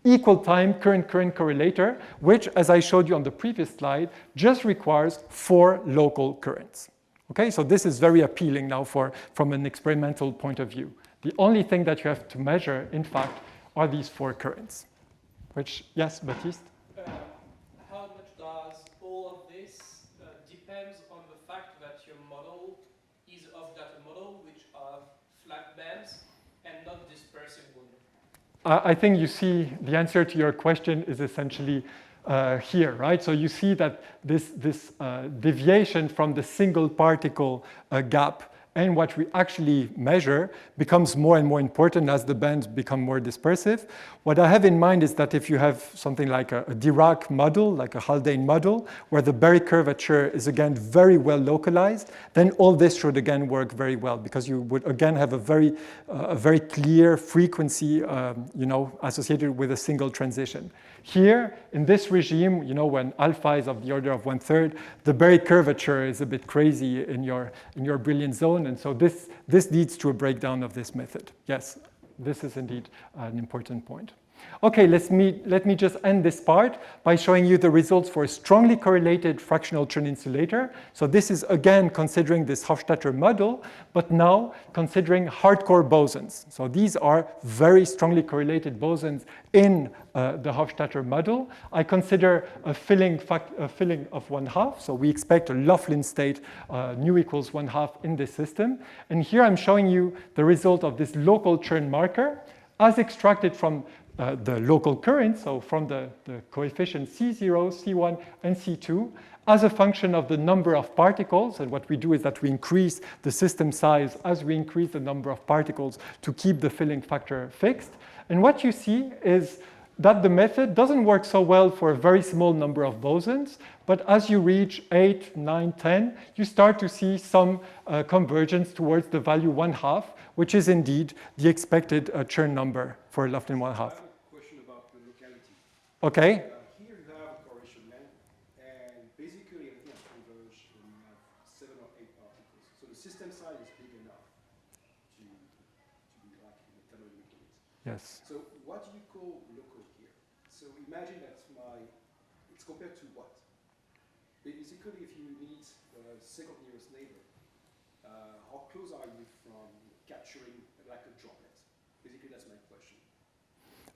Speaker 2: equal time current-current correlator, which, as I showed you on the previous slide, just requires 4 local currents. Okay, so this is very appealing now from an experimental point of view. The only thing that you have to measure, in fact, are these 4 currents. Which, yes, Baptiste?
Speaker 4: How much does all of this depends on the fact that your model is of data model, which are flat bands and not dispersive one?
Speaker 2: I think you see the answer to your question is essentially here, right? So you see that this deviation from the single particle gap and what we actually measure becomes more and more important as the bands become more dispersive. What I have in mind is that if you have something like a Dirac model, like a Haldane model, where the Berry curvature is again very well localized, then all this should again work very well because you would again have a very clear frequency associated with a single transition. Here, in this regime, when alpha is of the order of 1/3, the Berry curvature is a bit crazy in your brilliant zone, and so this leads to a breakdown of this method. Yes, this is indeed an important point. Okay, let me just end this part by showing you the results for a strongly correlated fractional Chern insulator. So this is again considering this Hofstadter model, but now considering hardcore bosons. So these are very strongly correlated bosons in the Hofstadter model. I consider a filling of 1/2. So we expect a Laughlin state nu equals 1/2 in this system. And here I'm showing you the result of this local Chern marker as extracted from the local current, so from the coefficient C0, C1, and C2, as a function of the number of particles. And what we do is that we increase the system size as we increase the number of particles to keep the filling factor fixed. And what you see is that the method doesn't work so well for a very small number of bosons, but as you reach 8, 9, 10, you start to see some convergence towards the value 1/2, which is indeed the expected Chern number for Laughlin 1/2.
Speaker 3: I have a question about the locality.
Speaker 2: Okay.
Speaker 3: Here you have a correlation length, and basically everything has converged when you have 7 or 8 particles. So the system size is big enough to be like in the thermodynamic limit.
Speaker 2: Yes.
Speaker 3: So what do you call local here? So imagine that it's compared to what? Basically, if you meet the second nearest neighbor, how close are you from capturing like a droplet? Basically, that's my question.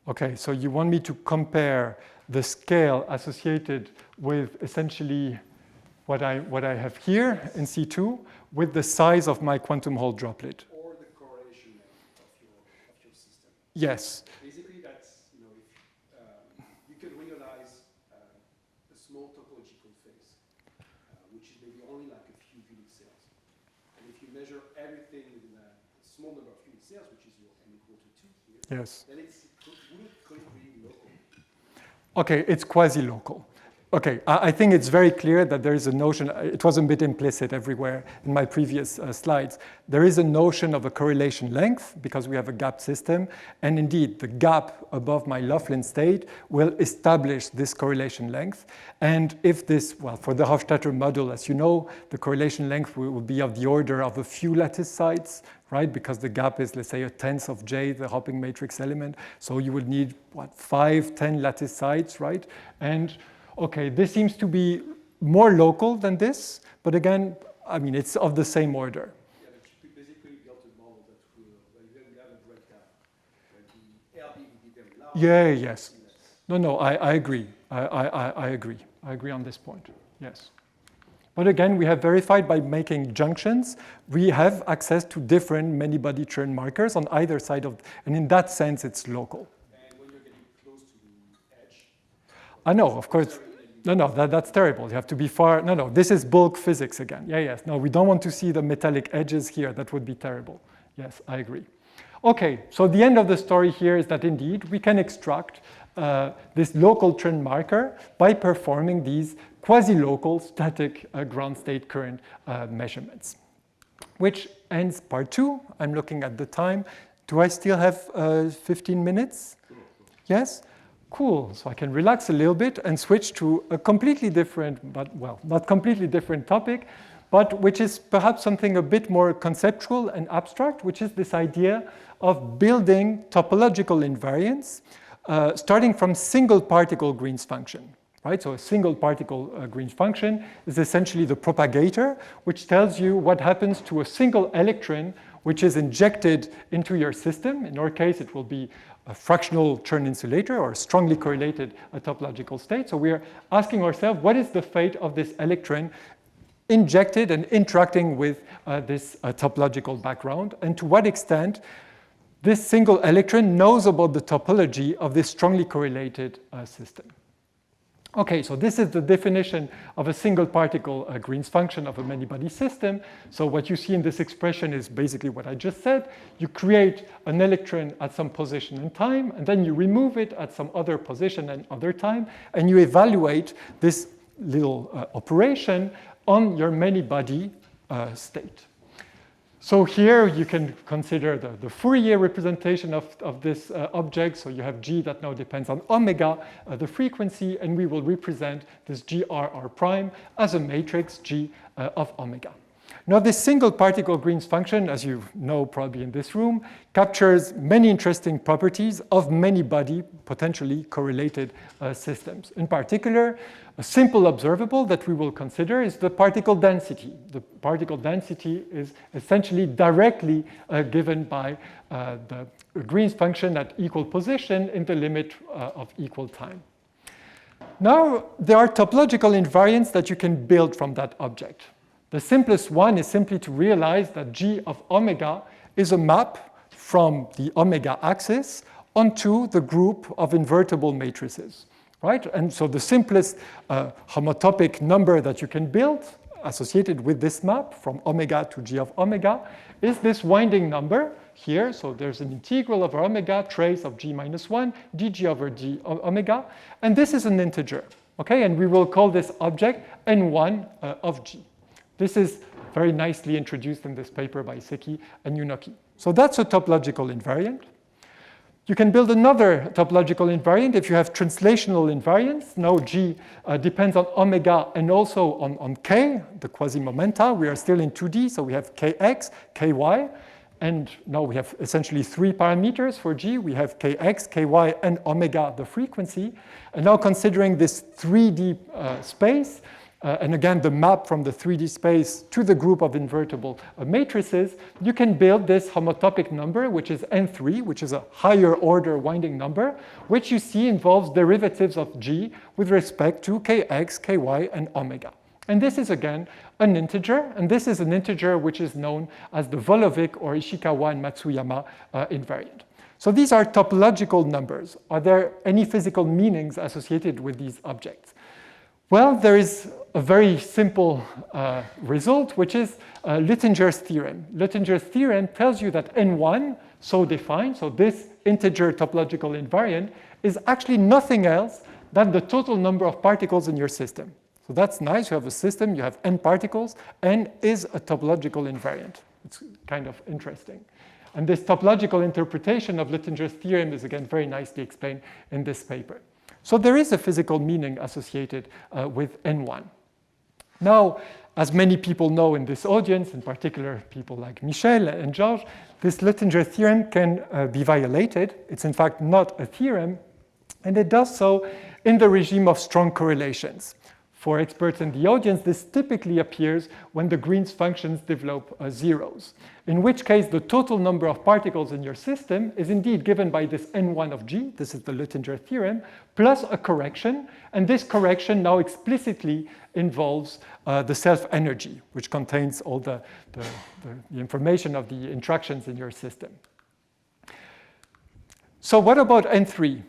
Speaker 2: Okay, so you want me to compare the scale associated with essentially what I have here in C2 with the size of my quantum Hall droplet.
Speaker 3: Or the correlation length of your system.
Speaker 2: Yes.
Speaker 3: Basically, that's, if you can realize a small topological phase, which is maybe only like a few unit cells. And if you measure everything within a small number of unit cells, which is your n equal to 2 here,
Speaker 2: Yes.
Speaker 3: then wouldn't it be local?
Speaker 2: Okay, it's quasi-local. Okay, I think it's very clear that there is a notion, it was a bit implicit everywhere in my previous slides. There is a notion of a correlation length because we have a gap system. And indeed, the gap above my Laughlin state will establish this correlation length. And if this, well, for the Hofstadter model, as you know, the correlation length will be of the order of a few lattice sites, right? Because the gap is, let's say, 1/10 of J, the hopping matrix element. So you would need, 5, 10 lattice sites, right? And okay, this seems to be more local than this, but again, I mean, it's of the same order.
Speaker 3: Yeah, but you could basically build a model that will have a breakdown. When the LB will be very large.
Speaker 2: Yeah, yes. No, I agree. I agree. I agree on this point, yes. But again, we have verified by making junctions, we have access to different many-body Chern markers on either side of, and in that sense, it's local.
Speaker 3: And when you're getting close to the edge.
Speaker 2: I know, of course. No, that's terrible. You have to be far. No, this is bulk physics again. Yes. No, we don't want to see the metallic edges here. That would be terrible. Yes, I agree. Okay, so the end of the story here is that indeed we can extract this local Chern marker by performing these quasi-local static ground state current measurements. Which ends part 2. I'm looking at the time. Do I still have 15 minutes? Yes? Cool, so I can relax a little bit and switch to a completely different, but well, not completely different topic, but which is perhaps something a bit more conceptual and abstract, which is this idea of building topological invariants starting from single particle Green's function. Right? So a single particle Green's function is essentially the propagator, which tells you what happens to a single electron which is injected into your system. In our case, it will be a fractional Chern insulator or a strongly correlated topological state. So we are asking ourselves, what is the fate of this electron injected and interacting with this topological background, and to what extent this single electron knows about the topology of this strongly correlated system. Okay, so this is the definition of a single particle Green's function of a many-body system. So what you see in this expression is basically what I just said. You create an electron at some position and time, and then you remove it at some other position and other time, and you evaluate this little operation on your many-body state. So here you can consider the Fourier representation of this object. So you have G that now depends on omega, the frequency, and we will represent this GRR prime as a matrix G of omega. Now this single particle Green's function, as you know probably in this room, captures many interesting properties of many-body potentially correlated systems. In particular, a simple observable that we will consider is the particle density. The particle density is essentially directly given by the Green's function at equal position in the limit of equal time. Now, there are topological invariants that you can build from that object. The simplest one is simply to realize that G of omega is a map from the omega axis onto the group of invertible matrices. Right? And so the simplest homotopic number that you can build associated with this map from omega to G of omega is this winding number here. So there's an integral over omega, trace of G minus 1, dg over G of omega. And this is an integer. Okay? And we will call this object N1 of G. This is very nicely introduced in this paper by Seki and Yunoki. So that's a topological invariant. You can build another topological invariant if you have translational invariants. Now G depends on omega and also on K, the quasi-momenta. We are still in 2D, so we have Kx, Ky, and now we have essentially 3 parameters for G. We have Kx, Ky, and omega, the frequency. And now considering this 3D space, and again, the map from the 3D space to the group of invertible matrices, you can build this homotopic number, which is N3, which is a higher order winding number, which you see involves derivatives of G with respect to Kx, Ky, and omega. And this is, again, an integer, and this is an integer which is known as the Volovic or Ishikawa and Matsuyama invariant. So these are topological numbers. Are there any physical meanings associated with these objects? Well, there is a very simple result, which is Luttinger's theorem. Luttinger's theorem tells you that N1, so defined, so this integer topological invariant, is actually nothing else than the total number of particles in your system. So that's nice. You have a system, you have n particles, n is a topological invariant. It's kind of interesting. And this topological interpretation of Luttinger's theorem is, again, very nicely explained in this paper. So there is a physical meaning associated with N1. Now, as many people know in this audience, in particular people like Michel and Georges, this Luttinger theorem can be violated. It's in fact not a theorem, and it does so in the regime of strong correlations. For experts in the audience, this typically appears when the Green's functions develop zeros, in which case the total number of particles in your system is indeed given by this N1 of G, this is the Luttinger theorem, plus a correction, and this correction now explicitly involves the self-energy, which contains all the information of the interactions in your system. So what about N3?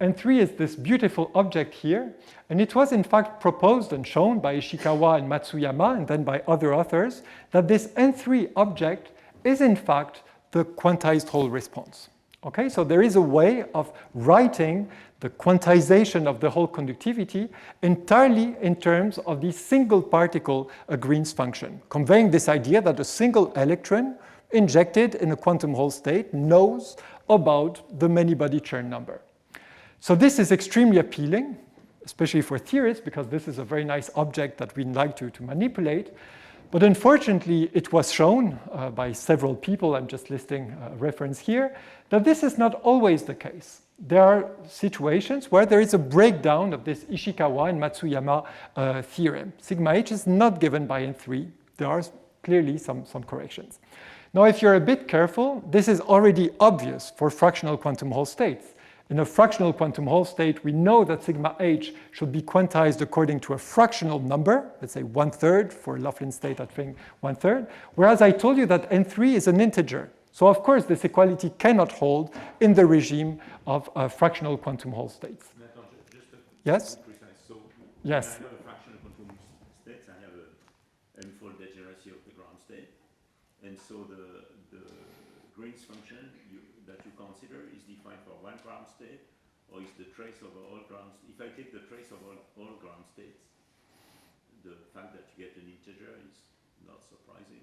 Speaker 2: N3 is this beautiful object here, and it was in fact proposed and shown by Ishikawa and Matsuyama, and then by other authors, that this N3 object is in fact the quantized Hall response. Okay, so there is a way of writing the quantization of the Hall conductivity entirely in terms of the single particle Green's function, conveying this idea that a single electron injected in a quantum Hall state knows about the many-body Chern number. So this is extremely appealing, especially for theorists, because this is a very nice object that we'd like to manipulate. But unfortunately, it was shown by several people, I'm just listing a reference here, that this is not always the case. There are situations where there is a breakdown of this Ishikawa and Matsuyama theorem. Sigma h is not given by N3. There are clearly some corrections. Now, if you're a bit careful, this is already obvious for fractional quantum Hall states. In a fractional quantum Hall state, we know that sigma h should be quantized according to a fractional number, let's say 1/3 for a Laughlin state, I think 1/3, whereas I told you that N3 is an integer. So of course, this equality cannot hold in the regime of fractional quantum Hall states. Yes?
Speaker 1: So
Speaker 2: yes.
Speaker 1: I have a fractional quantum states, I have a n-fold degeneracy of the ground state, and so the Green's function that you consider is defined for one ground state, or is the trace over all ground states. If I take the trace of all ground states, the fact that you get an integer is not surprising.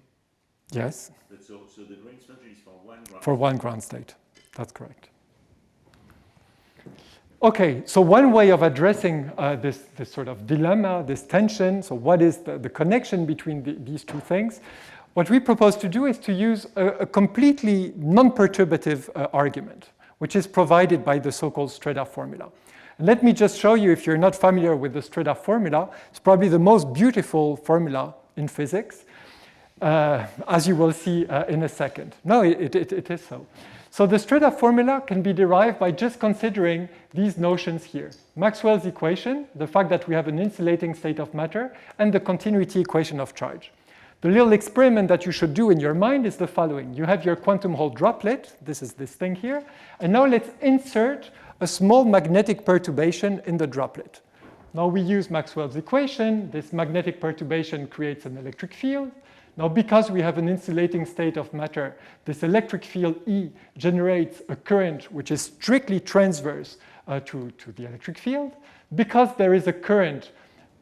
Speaker 2: Yes.
Speaker 1: But so the Green's function is for one ground
Speaker 2: for one ground state. That's correct. Okay, so one way of addressing this sort of dilemma, this tension, so what is the connection between these two things? What we propose to do is to use a completely non-perturbative argument, which is provided by the so-called Streda formula. And let me just show you, if you're not familiar with the Streda formula, it's probably the most beautiful formula in physics, as you will see in a second. No, it is so. So the Streda formula can be derived by just considering these notions here. Maxwell's equation, the fact that we have an insulating state of matter, and the continuity equation of charge. The little experiment that you should do in your mind is the following. You have your quantum Hall droplet, this is this thing here, and now let's insert a small magnetic perturbation in the droplet. Now we use Maxwell's equation. This magnetic perturbation creates an electric field. Now because we have an insulating state of matter, this electric field E generates a current which is strictly transverse to the electric field. Because there is a current,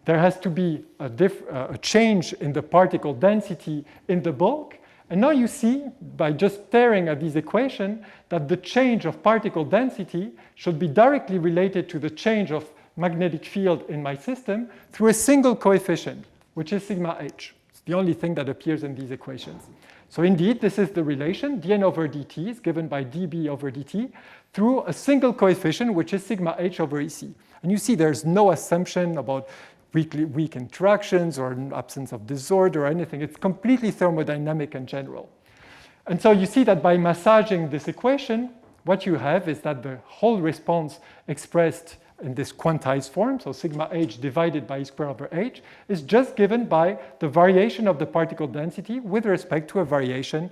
Speaker 2: there has to be a change in the particle density in the bulk. And now you see, by just staring at this equation, that the change of particle density should be directly related to the change of magnetic field in my system through a single coefficient, which is sigma h. It's the only thing that appears in these equations. So indeed, this is the relation. dN over dt is given by dB over dt through a single coefficient, which is sigma h over EC. And you see there's no assumption about weak interactions or an absence of disorder or anything. It's completely thermodynamic and general. And so you see that by massaging this equation, what you have is that the whole response expressed in this quantized form, so sigma h divided by E squared over h, is just given by the variation of the particle density with respect to a variation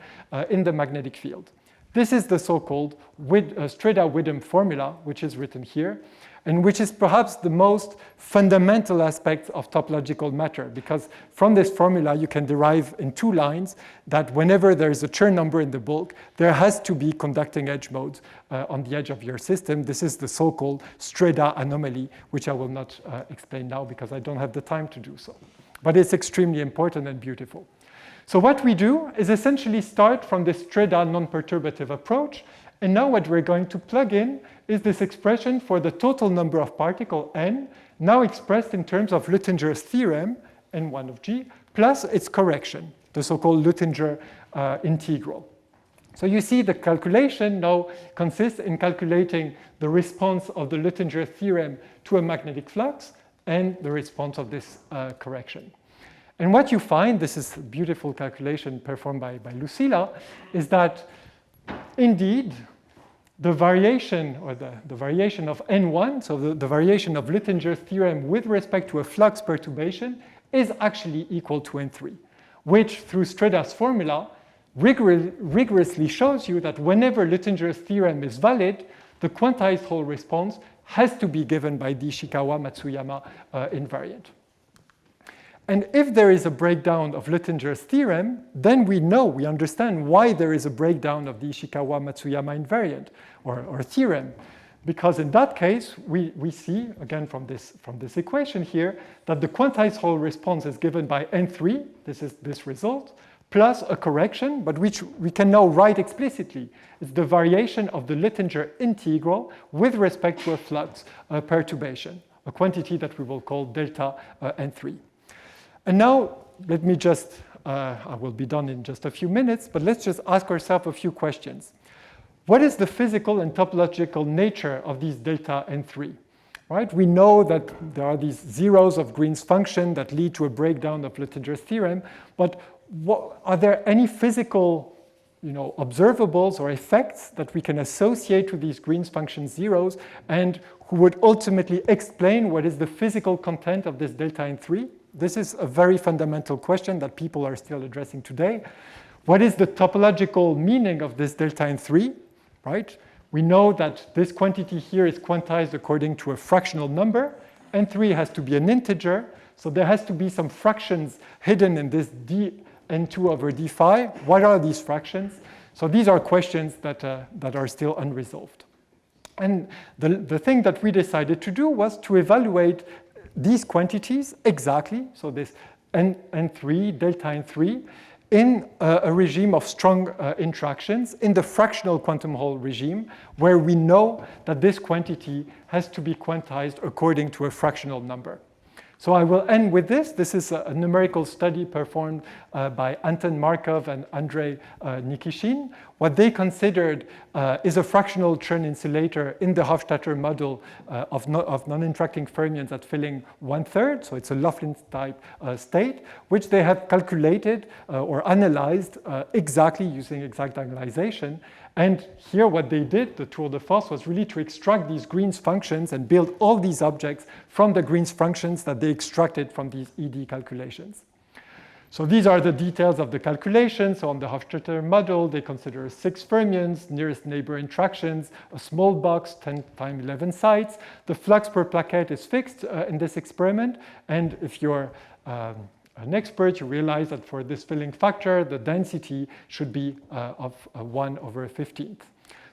Speaker 2: in the magnetic field. This is the so-called Streda-Widom formula, which is written here, and which is perhaps the most fundamental aspect of topological matter, because from this formula you can derive in two lines that whenever there is a Chern number in the bulk, there has to be conducting edge modes on the edge of your system. This is the so-called Streda anomaly, which I will not explain now because I don't have the time to do so. But it's extremely important and beautiful. So what we do is essentially start from this Streda non-perturbative approach, and now what we're going to plug in is this expression for the total number of particles n, now expressed in terms of Luttinger's theorem, n1 of g, plus its correction, the so-called Luttinger integral. So you see the calculation now consists in calculating the response of the Luttinger theorem to a magnetic flux and the response of this correction. And what you find, this is a beautiful calculation performed by Lucilla, is that indeed the variation, or the variation of n1, so the variation of Luttinger's theorem with respect to a flux perturbation, is actually equal to n3, which through Streda's formula rigorously shows you that whenever Luttinger's theorem is valid, the quantized Hall response has to be given by the Ishikawa-Matsuyama invariant. And if there is a breakdown of Luttinger's theorem, then we understand why there is a breakdown of the Ishikawa-Matsuyama invariant or theorem. Because in that case, we see, again from this equation here, that the quantized Hall response is given by n3, this is this result, plus a correction, but which we can now write explicitly. It's the variation of the Luttinger integral with respect to a flux perturbation, a quantity that we will call delta n3. And now, let me just I will be done in just a few minutes, but let's just ask ourselves a few questions. What is the physical and topological nature of these delta n3? Right? We know that there are these zeros of Green's function that lead to a breakdown of Luttinger's theorem, but are there any physical observables or effects that we can associate to these Green's function zeros and who would ultimately explain what is the physical content of this delta n3? This is a very fundamental question that people are still addressing today. What is the topological meaning of this delta n3? Right? We know that this quantity here is quantized according to a fractional number. N3 has to be an integer, so there has to be some fractions hidden in this dn2 over d phi. What are these fractions? So these are questions that are still unresolved. And the thing that we decided to do was to evaluate these quantities exactly, so this n3, delta n3, in a regime of strong interactions, in the fractional quantum Hall regime, where we know that this quantity has to be quantized according to a fractional number. So I will end with this. This is a numerical study performed by Anton Markov and Andrei Nikishin. What they considered is a fractional Chern insulator in the Hofstadter model of non-interacting fermions at filling 1/3, so it's a Laughlin type state, which they have calculated or analyzed exactly using exact diagonalization. And here what they did, the tour de force, was really to extract these Green's functions and build all these objects from the Green's functions that they extracted from these ED calculations. So these are the details of the calculation. So on the Hofstadter model, they consider 6 fermions, nearest neighbor interactions, a small box, 10 times 11 sites. The flux per plaquette is fixed in this experiment. And if you're an expert, you realize that for this filling factor, the density should be of 1/15.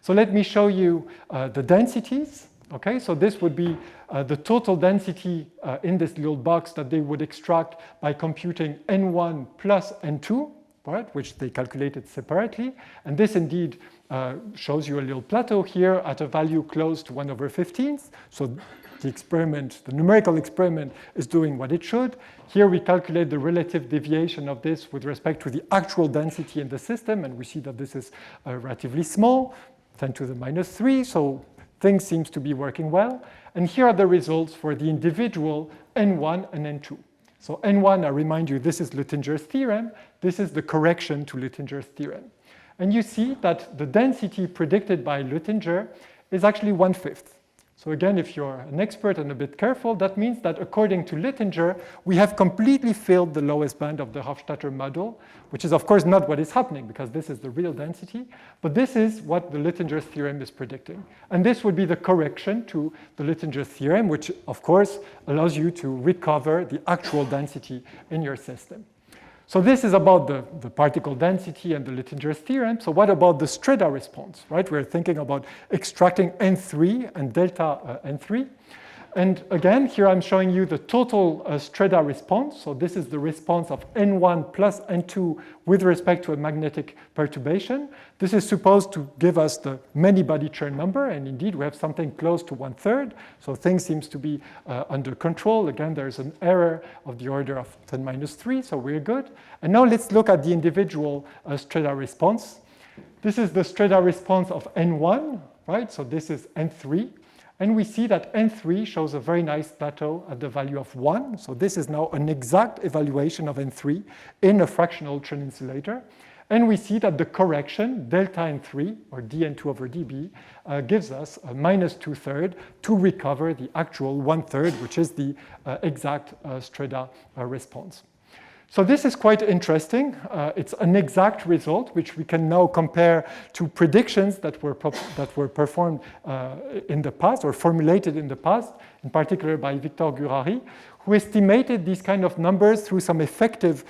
Speaker 2: So let me show you the densities. Okay, so this would be the total density in this little box that they would extract by computing n1 plus n2, right, which they calculated separately. And this indeed shows you a little plateau here at a value close to 1/15. So the experiment, the numerical experiment, is doing what it should. Here we calculate the relative deviation of this with respect to the actual density in the system, and we see that this is relatively small, 10 to the minus 3, so things seems to be working well. And here are the results for the individual n1 and n2. So n1, I remind you, this is Luttinger's theorem. This is the correction to Luttinger's theorem. And you see that the density predicted by Luttinger is actually 1/5. So again, if you're an expert and a bit careful, that means that according to Luttinger, we have completely filled the lowest band of the Hofstadter model, which is of course not what is happening because this is the real density, but this is what the Luttinger's theorem is predicting. And this would be the correction to the Luttinger's theorem, which of course allows you to recover the actual density in your system. So this is about the particle density and the Luttinger's theorem. So what about the Streda response, right? We're thinking about extracting N3 and delta N3. And again, here I'm showing you the total Streda response. So this is the response of N1 plus N2 with respect to a magnetic perturbation. This is supposed to give us the many-body Chern number, and indeed we have something close to 1/3. So things seems to be under control. Again, there's an error of the order of 10 minus 3, so we're good. And now let's look at the individual Streda response. This is the Streda response of N1, right? So this is N3. And we see that N3 shows a very nice plateau at the value of 1. So this is now an exact evaluation of N3 in a fractional Chern insulator. And we see that the correction, delta N3, or dn2 over dB, gives us a minus 2/3 to recover the actual 1/3, which is the exact Streda response. So this is quite interesting. It's an exact result, which we can now compare to predictions that were performed in the past or formulated in the past, in particular by Victor Gurari, who estimated these kind of numbers through some effective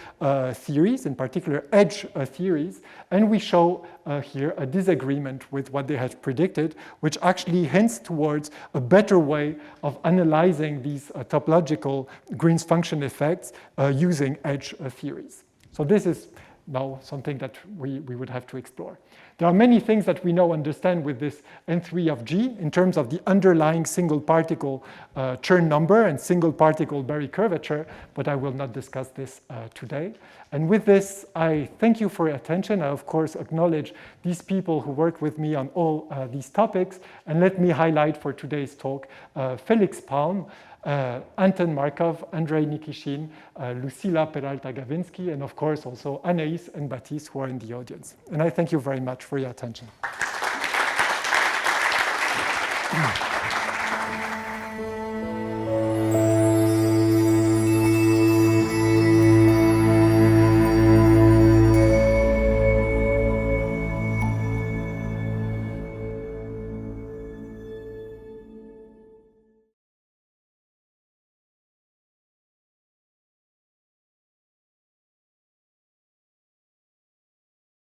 Speaker 2: theories, in particular edge theories. And we show here a disagreement with what they had predicted, which actually hints towards a better way of analyzing these topological Green's function effects using edge theories. So this is now something that we would have to explore. There are many things that we now understand with this N3 of G in terms of the underlying single particle Chern number and single particle Berry curvature, but I will not discuss this today. And with this, I thank you for your attention. I, of course, acknowledge these people who worked with me on all these topics. And let me highlight for today's talk Felix Palm, Anton Markov, Andrei Nikishin, Lucila Peralta-Gavinsky, and of course also Anaïs and Baptiste who are in the audience. And I thank you very much for your attention.